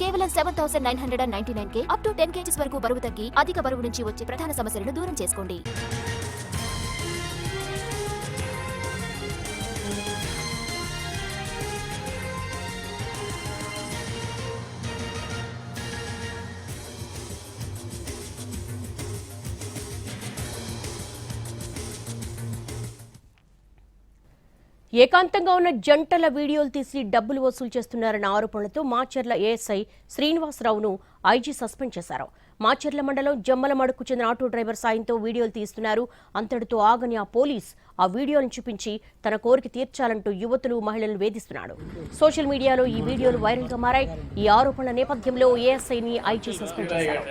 కేవలం 7,999K up to 10 kgs వరకు బరువు తగ్గి అధిక బరువు నుంచి వచ్చే ప్రధాన సమస్యలను దూరం చేసుకోండి. ఏకాంతంగా ఉన్న జంటల వీడియోలు తీసి డబ్బులు వసూలు చేస్తున్నారన్న ఆరోపణలతో మాచర్ల ఏఎస్ఐ శ్రీనివాసరావును ఐజీ సస్పెండ్ చేశారు. మాచర్ల మండలం జమ్మలమడుకు చెందిన ఆటో డ్రైవర్ సాయంతో వీడియోలు తీస్తున్నారు. అంతటితో ఆగని ఆ పోలీస్ ఆ వీడియోలను చూపించి తన కోరిక తీర్చాలంటూ యువతులు మహిళలను వేధిస్తున్నాడు. సోషల్ మీడియాలో ఈ వీడియోలు వైరల్ గా మారాయి. ఈ ఆరోపణల నేపథ్యంలో ఏఎస్ఐని ఐజీ సస్పెండ్ చేశారు.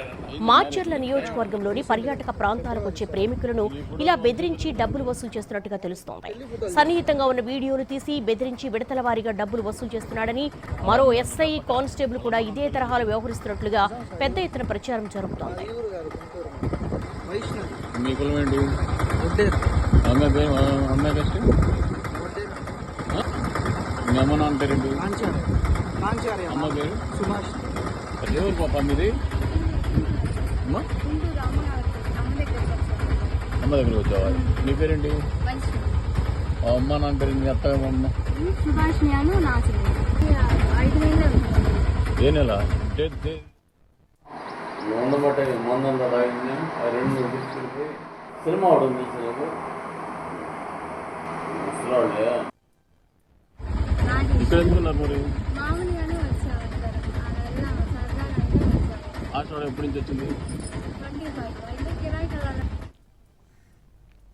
మాచర్ల నియోజకవర్గంలోని పర్యాటక ప్రాంతాలకు వచ్చే ప్రేమికులను ఇలా బెదిరించి డబ్బులు వసూలు చేస్తున్నట్టుగా తెలుస్తోంది. సన్నిహితంగా ఉన్న వీడియోలు తీసి బెదిరించి విడతల వారీగా డబ్బులు వసూలు చేస్తున్నాడని, మరో ఎస్ఐ కానిస్టేబుల్ కూడా ఇదే తరహాలో వ్యవహరిస్తున్నట్లుగా పెద్ద ఎత్తున ప్రచారం జరుగుతోంది. అమ్మ దగ్గర వచ్చావా? నీ పేరేంటి? అమ్మ నాన్న పేరు మీ అత్త అమ్మ ఏ నెల ఉండబట్టే మందంత తాగింది. ఆ రెండు తీసుకెళ్ళిపోయి సినిమా అవడం తెలుసు. వాళ్ళే ఇక్కడ ఎందుకున్నారు మరి? ఆశ ఎప్పటి నుంచి వచ్చింది?